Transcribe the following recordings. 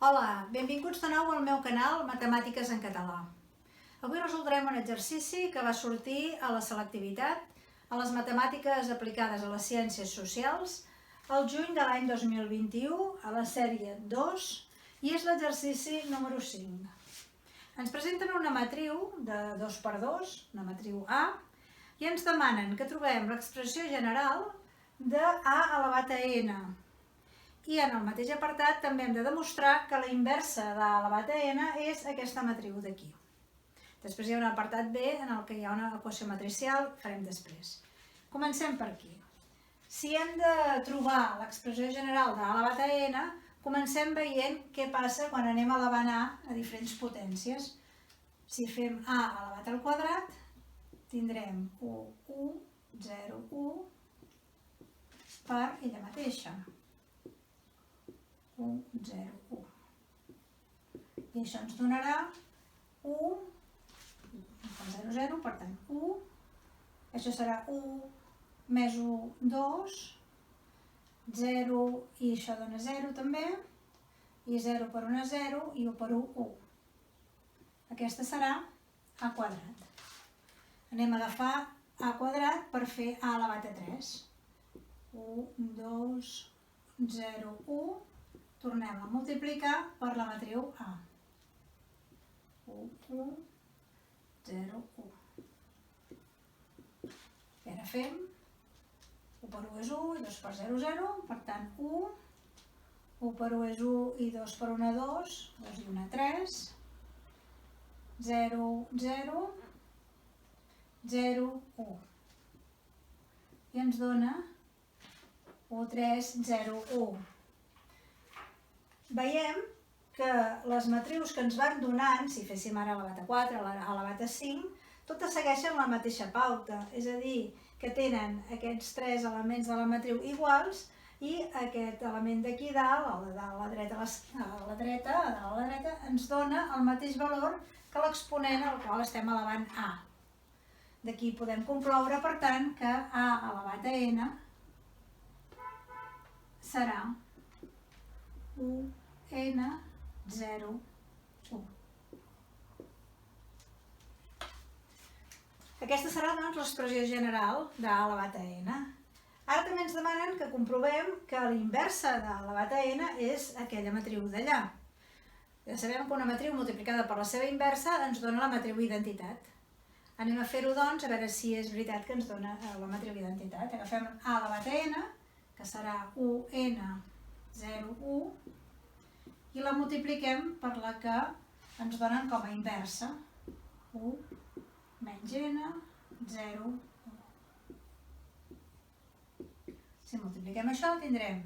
Hola, benvinguts de nou al meu canal Matemàtiques en català. Avui resoldrem un exercici que va sortir a la selectivitat, a les matemàtiques aplicades a les ciències socials, el juny de l'any 2021, a la sèrie 2, i és l'exercici número 5. Ens presenten una matriu de 2x2, una matriu A, i ens demanen que trobem l'expressió general de A elevat a n. I en el mateix apartat també hem de demostrar que la inversa d'A elevat a n és aquesta matriu d'aquí. Després hi ha un apartat B en el que hi ha una equació matricial, farem després. Comencem per aquí. Si hem de trobar l'expressió general d'A elevat a n, comencem veient què passa quan anem elevant A a diferents potències. Si fem A elevat al quadrat, tindrem 1, 1, 0, 1 per ella mateixa. 1, 0, 1. I això ens donarà 1, 0, 0, per tant 1, això serà 1 més 1, 2, 0, i això dona 0 també, i 0 per 1 és 0, i 1 per 1, 1. Aquesta serà A quadrat. Anem a agafar A quadrat per fer A elevat a 3. 1, 2, 0, 1. Tornem a multiplicar per la matriu A. 1, 1, 0, 1. I ara fem 1 per 1 és 1 i 2 per 0, 0. Per tant, 1. 1 per 1 és 1 i 2 per 1, 2. 2 i 1, 3. 0, 0. 0, 1. I ens dona 1, 3, 0, 1. Veiem que les matrius que ens van donant, si féssim ara elevat a 4, elevat a 5, totes segueixen la mateixa pauta, és a dir, que tenen aquests tres elements de la matriu iguals i aquest element d'aquí dalt, el de la dreta a la dreta, ens dona el mateix valor que l'exponent al qual estem elevant A. D'aquí podem concloure, per tant, que A elevat a n serà 1, n, 0, 1. Aquesta serà, doncs, l'expressió general d'A elevat a n. Ara també ens demanen que comprovem que la inversa d'A elevat a n és aquella matriu d'allà. Ja sabem que una matriu multiplicada per la seva inversa ens dona la matriu identitat. Anem a fer-ho, doncs, a veure si és veritat que ens dona la matriu identitat. Agafem A elevat a n, que serà 1n, 0, 1, i la multipliquem per la que ens donen com a inversa. 1 menys n, 0, 1. Si multipliquem això, tindrem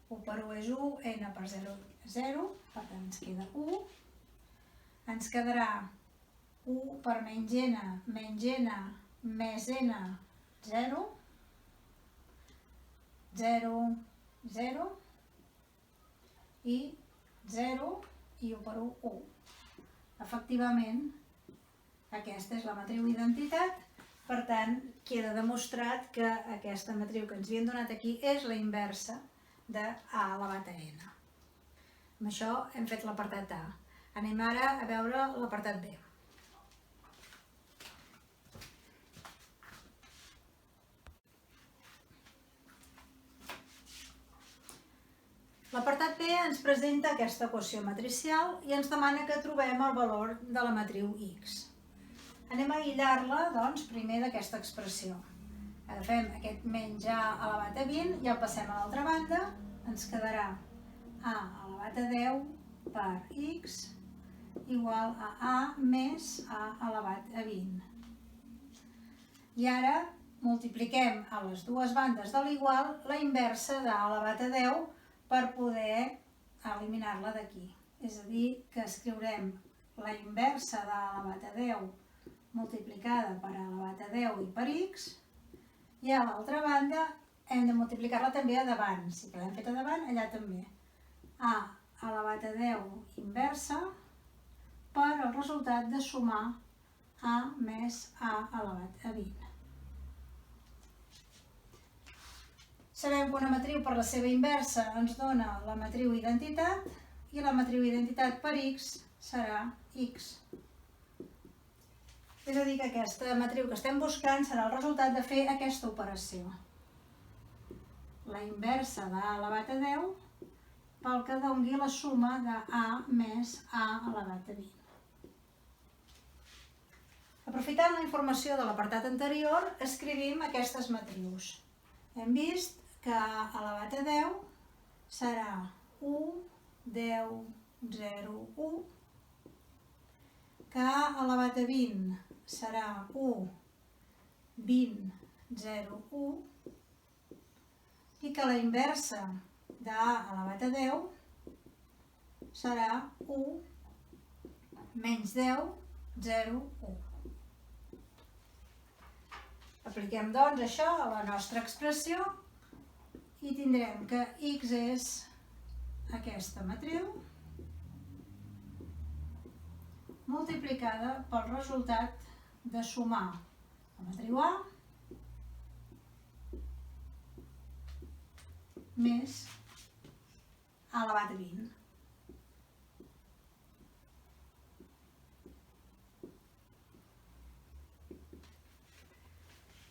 1 per 1 és 1, n per 0 és 0, per tant ens queda 1. Ens quedarà 1 per menys n més n, 0, 0, 0, i 0 i 1 per 1, 1. Efectivament, aquesta és la matriu identitat, per tant, queda demostrat que aquesta matriu que ens havien donat aquí és la inversa de A elevat a n. Amb això hem fet l'apartat A. Anem ara a veure l'apartat B. L'apartat B ens presenta aquesta equació matricial i ens demana que trobem el valor de la matriu X. Anem a aïllar-la, doncs, primer d'aquesta expressió. Agafem aquest menys A elevat a 20 i el passem a l'altra banda. Ens quedarà A elevat a 10 per X igual a A més A elevat a 20. I ara multipliquem a les dues bandes de l'igual la inversa d'A elevat a 10 per poder eliminar-la d'aquí. És a dir, que escriurem la inversa d'A elevat a 10 multiplicada per A elevat a 10 i per X, i a l'altra banda hem de multiplicar-la també a davant. Si l'hem fet a davant, allà també. A elevat a 10 inversa per el resultat de sumar A més A elevat a 20. Sabem que una matriu per la seva inversa ens dona la matriu identitat i la matriu d'identitat per x serà x. És a dir, que aquesta matriu que estem buscant serà el resultat de fer aquesta operació. La inversa d'A elevat a 10 pel que doni la suma de A més A elevat a 20. Aprofitant la informació de l'apartat anterior, escrivim aquestes matrius. Hem vist que A elevat a 10 serà 1, 10, 0, 1, que A elevat a 20 serà 1, 20, 0, 1, i que la inversa d'A elevat a 10 serà 1 menys 10, 0, 1. Apliquem doncs això a la nostra expressió i tindrem que x és aquesta matriu multiplicada pel resultat de sumar la matriu A més A elevat a 20.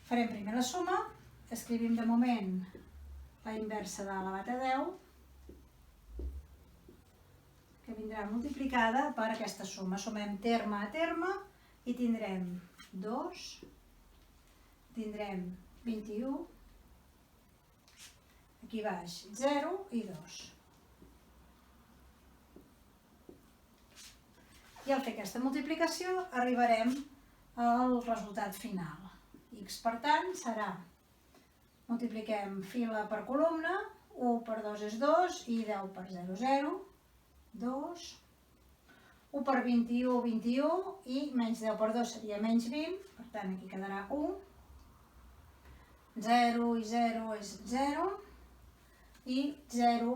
Farem primer la suma, escrivim de moment la inversa d'A elevat a 10, que vindrà multiplicada per aquesta suma. Sumem terme a terme i tindrem 2, tindrem 21, aquí baix 0 i 2. I al fer aquesta multiplicació arribarem al resultat final. X, per tant, serà, multipliquem fila per columna, 1 per 2 és 2 i 10 per 0, 0, 2, 1 per 21, 21 i menys 10 per 2 seria menys 20, per tant aquí quedarà 1, 0 i 0 és 0, i 0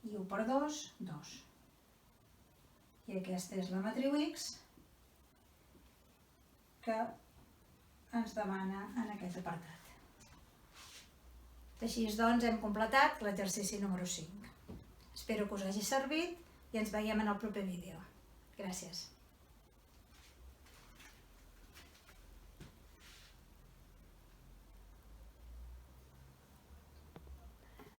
i 1 per 2, 2. I aquesta és la matriu X que ens demana en aquest apartat. Així doncs hem completat l'exercici número 5. Espero que us hagi servit i ens veiem en el proper vídeo. Gràcies.